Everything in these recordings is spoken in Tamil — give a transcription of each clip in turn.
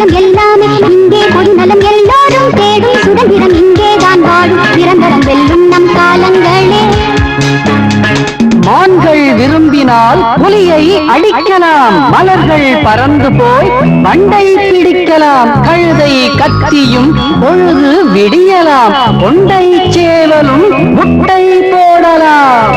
சுதந்திரம் எல்லாமே இங்கே, பொது நலம் எல்லோரும் தேடும் சுதந்திரம் இங்கேதான் வாழும், நிரந்தரம் வெல்லும் நம் காலங்களே. மான்கள் விரும்பினால் புலியை அடிக்கலாம், மலர்கள் பறந்து போய் வண்டை பிடிக்கலாம், கழுதை கத்தியும் பொழுது விடியலாம், கொண்டை சேவலும் முட்டை போடலாம்.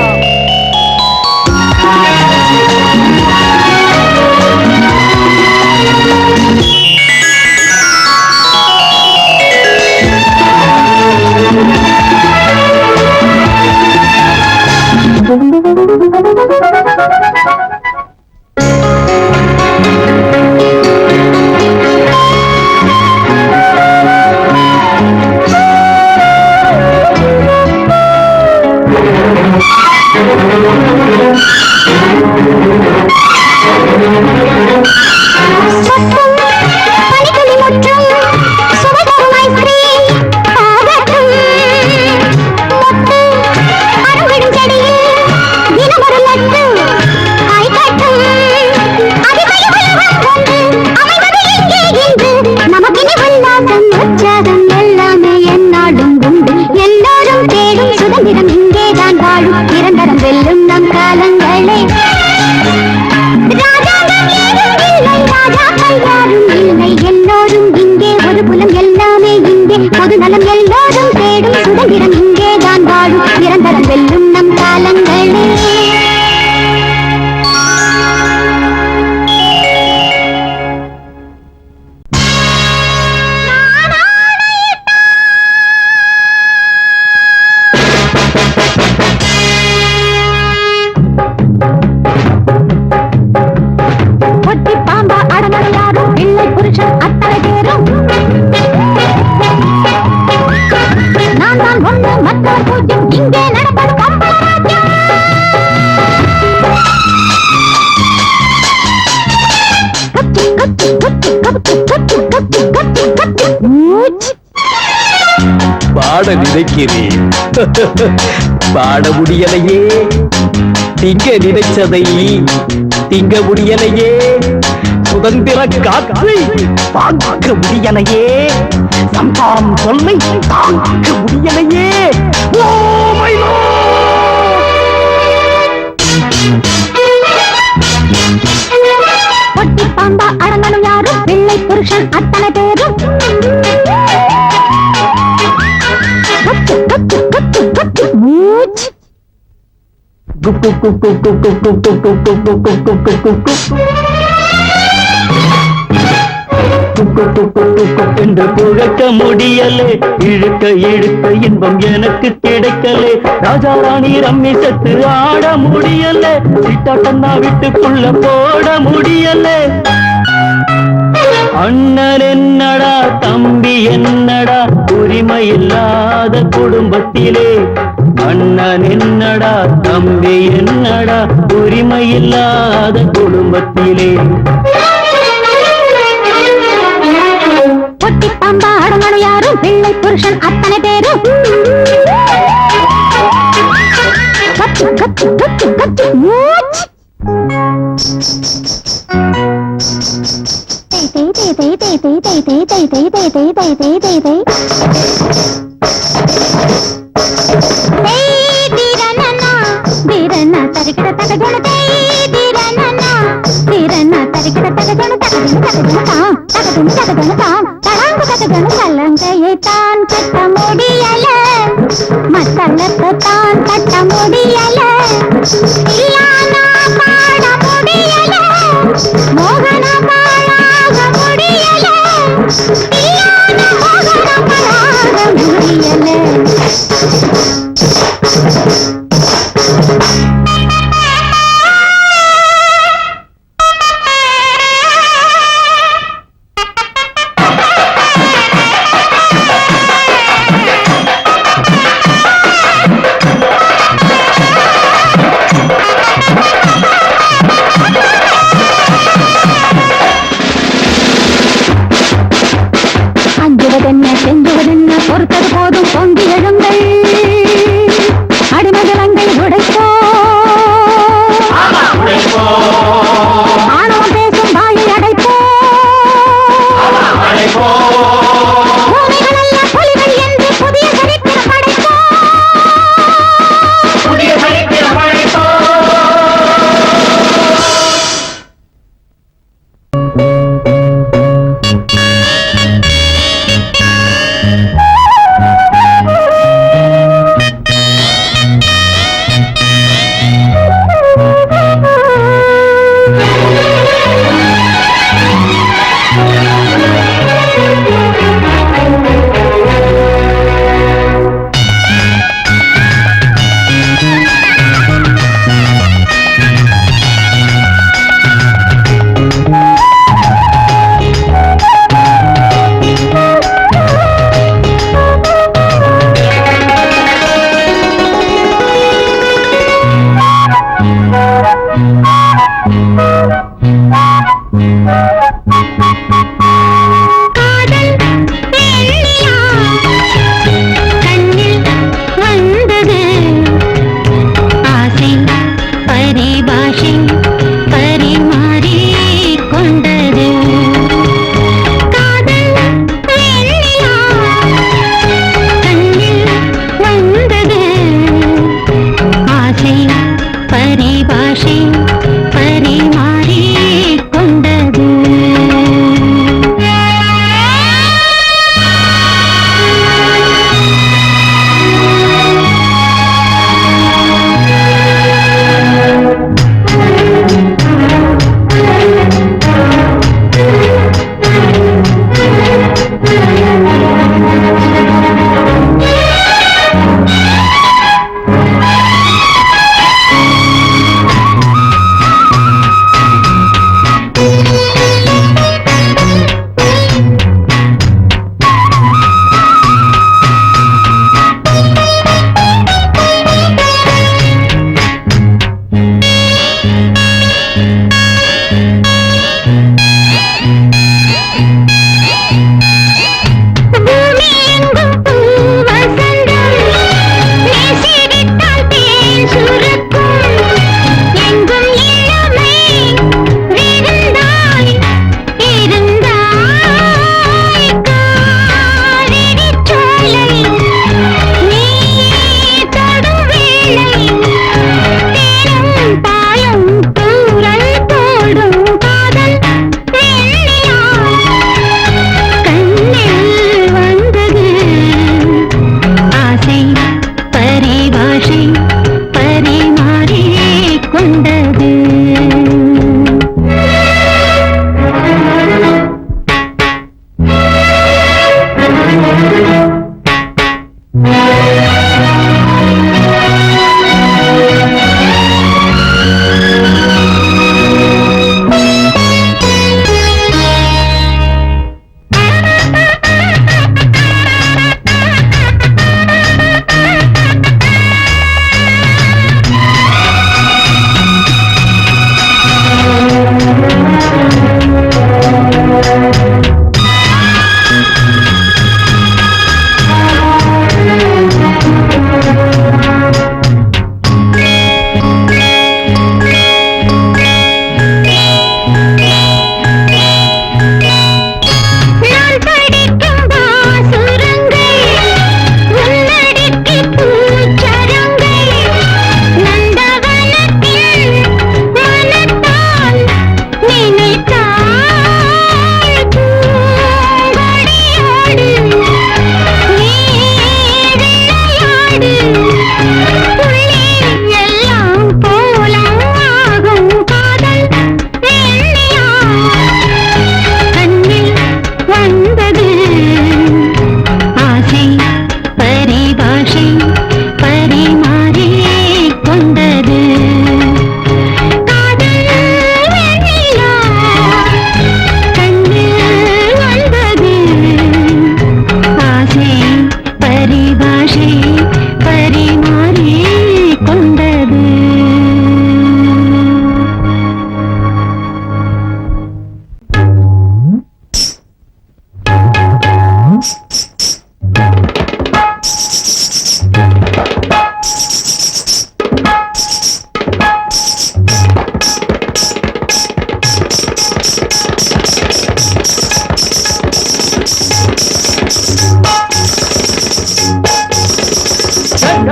பாட நினைக்கிறேன், பாட முடியலையே. திங்க நினைச்சதை திங்க முடியலையே. சுதந்திர காற்றை தாங்க முடியலையே. சம்பாம் சொல்லை தாங்க முடியலையே. ஓ மை பொட்டி பாம்பா அடங்கணும் யாரும், வெள்ளை புருஷன் அத்தனை பேரும். என்று புழக்க முடியலே, இழுக்க இழுக்க இன்பம் எனக்கு கிடைக்கலே. ராஜா ராணி ரம்மி செத்து ஆட முடியலே, சிட்டாட்டன்னா வீட்டுக்குள்ள போட முடியலே. அண்ணன் என்னடா தம்பி என்னடா உரிமை இல்லாத குடும்பத்திலே. அண்ணன் என்னடா தம்பி என்னடா உரிமை இல்லாத குடும்பத்திலே. பொட்டி பாம்பா அடங்கணும் யாரும், வெள்ளை புருஷன் அத்தனை பேரும். கலங்கையைத்தான் கட்ட முடியல, மத்தளத்தான் கட்ட முடியல, இல்லானா பாட முடியல, மோகன பாழாக முடியல, இல்லானா மோகன பாழாக முடியல.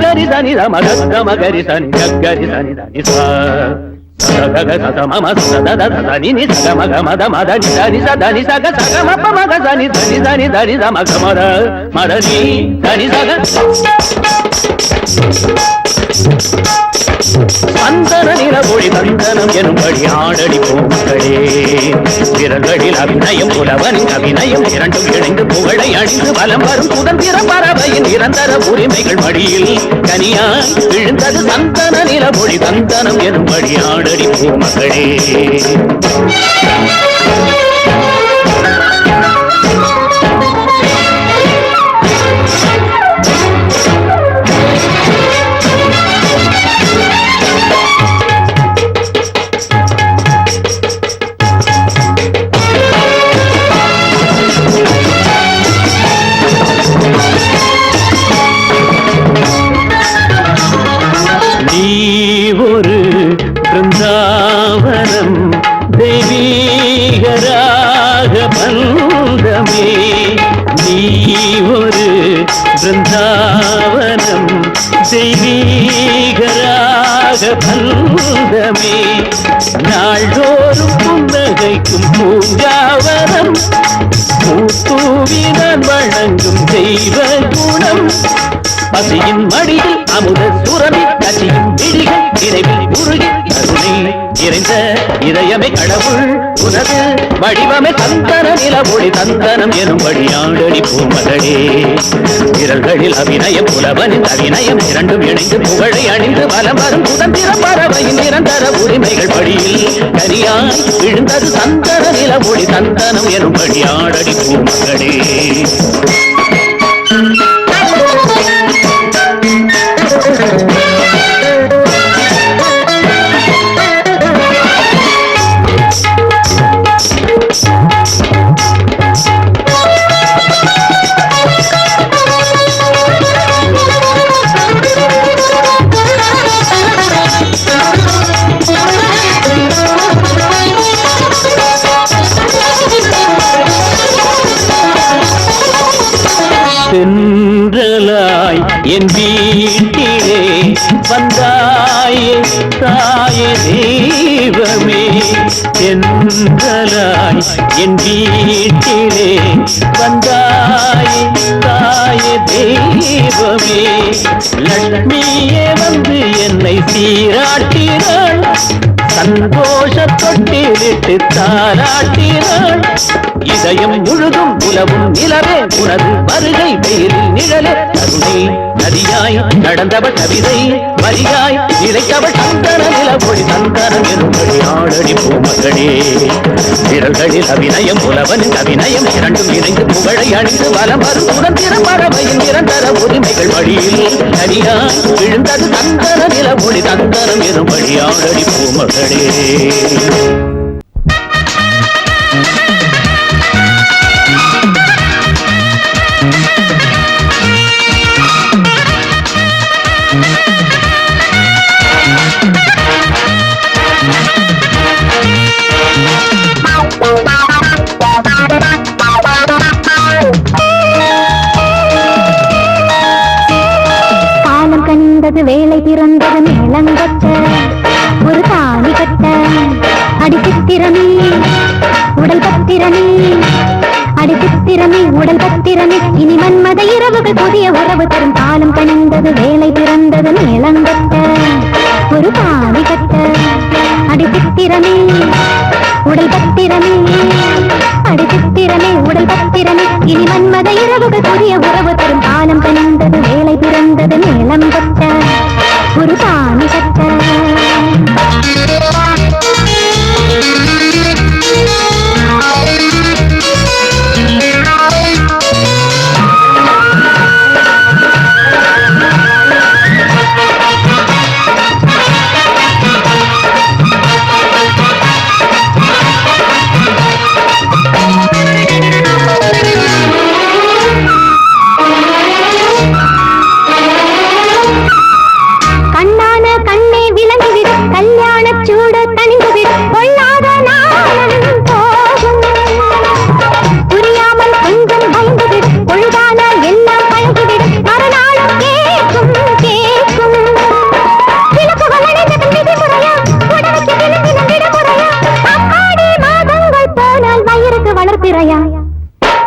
గరి సని రమ గమ గరి సని గరి సని దని స సగ సత మమ సద దద దని ని సగ మగ మద మద ని దని స దని సగ సగ మప మగ సని దని దని దని రమ గమ ర మద ని దని సగ சந்தன நிலவொளி தந்தனம் எனும்படி ஆடடிப்போம் மக்களே. விரல்களில் அபிநயம் புலவனின் அபிநயம் இரண்டும் இணைந்து புகழை அணிந்து வலம் வரும் சுதந்திர பறவையின் நிரந்தர உரிமைகள் மடியில் கனியாய் விழுந்தது சந்தன நிலவொளி தந்தனம் எனும்படி ஆடடிப்போம் மக்களே. ஒரு பிருந்தாவனம் தெய்வீகராக பந்தமே. நீ ஒரு பிருந்தாவனம் தெய்வீகராக பந்தமே. நாள்தோறும் புன்னகைக்கும் பூங்காவனம் பூத்தூவினான் வழங்கும் தெய்வ குணம். பசியின் மடியில் அமுத சுரமி கசியும் விழிகள் நினைவில் உருகி கருணை நிறைந்த இதயமே கடவுள் உனது வடிவமே சந்தன நிலவொளி தந்தனம் எனும்படி ஆடடிப்போம் மகளே. விரல்களில் அபிநயம் புலவனின் அபிநயம் இரண்டும் இணைந்து புகழை அணிந்து வலம் வரும் சுதந்திர பறவையின் நிரந்தர உரிமைகள் படியில் கனியாய் விழுந்தது சந்தன நிலவொளி தந்தனம் எனும்படி ஆடடிப்போம் மகளே. சென்றலாய் என் வீட்டிலே வந்தாயே தாயே தெய்வமே. சென்றலாய் என் வீட்டிலே வந்தாயே தாயே தெய்வமே. லட்சுமியே வந்து என்னை சீராட்டினாள் சந்தோஷ தொட்டிலிட்டு தாராட்டினாள். இதயம் முழுதும் உலவும் நிலவே உனது வருகை வெயிலில் நிழலே. கருணை நதியாய் நடந்தவள் கவிதை வரியாய் நிலைத்தவள் சந்தன நிலவொளி தந்தனம் எனும்படி ஆடடிப்போம் மகளே. விரல்களில் அபிநயம் புலவனின் அபிநயம் இரண்டும் இணைந்து புகழை அணிந்து வலம் வரும் சுதந்திர பறவையின் நிரந்தர உரிமைகள் வழியில் தனியாய் விழுந்தது சந்தன நிலவொளி தந்தனம் எனும்படி ஆடடிப்போம் மகளே. காலம் கனிந்தது வேலை பிறந்தது மேலங்கட்ட ஒரு தாலி கட்ட அடிச்சித்திரமே உடல் பத்திரமே அடிச்சித்திரமே உடல் பத்திரமே. இனி மன்மத இரவுகள் புதிய உறவு தரும். காலம் கனிந்தது வேலை பிறந்தது மேலங்கட்ட ஒரு தாலி கட்ட அடிச்சித்திரமே உடல் பத்திரமே அடிச்சித்திரமே உடல் பத்திரமே. இனி மன்மத இரவுகள் புதிய உறவு தரும். காலம் கனிந்தது வேலை பிறந்தது மேலம் கட்ட ஒரு தாலி கட்ட.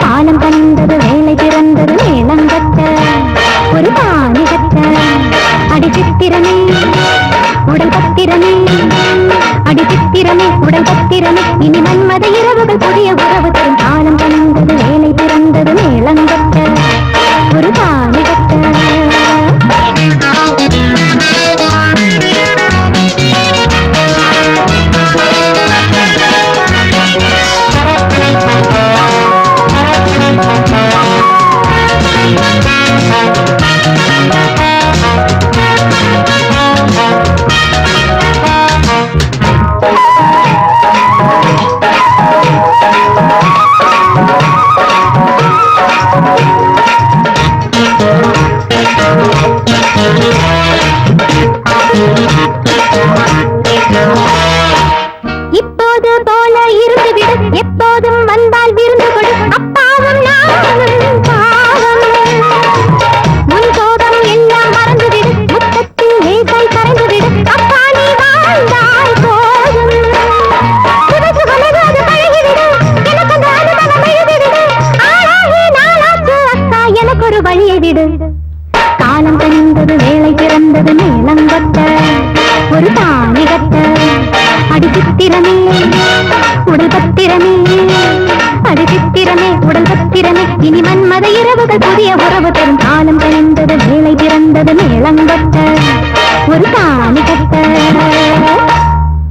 காலம் கனிந்தது வேலை பிறந்தது மேலங்கட்ட ஒரு தாலி கட்ட அடிச்சித்திரமே பத்திரமே அடி சித்திரமே உடல் பத்திரமே இனி மன்மத இரவுகள் புதிய உறவு தரும் காலம் கலந்தது வேலை பிறந்தது மேளங்கொட்ட ஒரு தாலி கட்ட இப்போது போல இருந்துவிடு எப்போதும் வந்தால் விருந்து கொடு அப்பாவும் நானும் பாவம் முன் கோபம் எல்லாம் மறந்துவிடு முத்தத்தில் லேசாய் கரைந்துவிடு அப்பா நீ வாழ்ந்தாய் போதும் சுகசுகமகாது பழகிவிடு எனக்கு அந்த அனுபவம் எழுதிவிடு ஆளாகி நாளாச்சு அக்கா எனக்கு ஒரு வழியை விடு காலம் கனிந்தது வேலை பிறந்தது மேளங்கொட்ட ஒரு தாலி கட்ட அடி சித்திரமே உடல் பத்திரமே அடி சித்திரமே உடல் பத்திரமே இனி மன்மத இரவுகள் புதிய உறவு தரும் காலம் கனிந்தது வேலை பிறந்தது மேளங்கொட்ட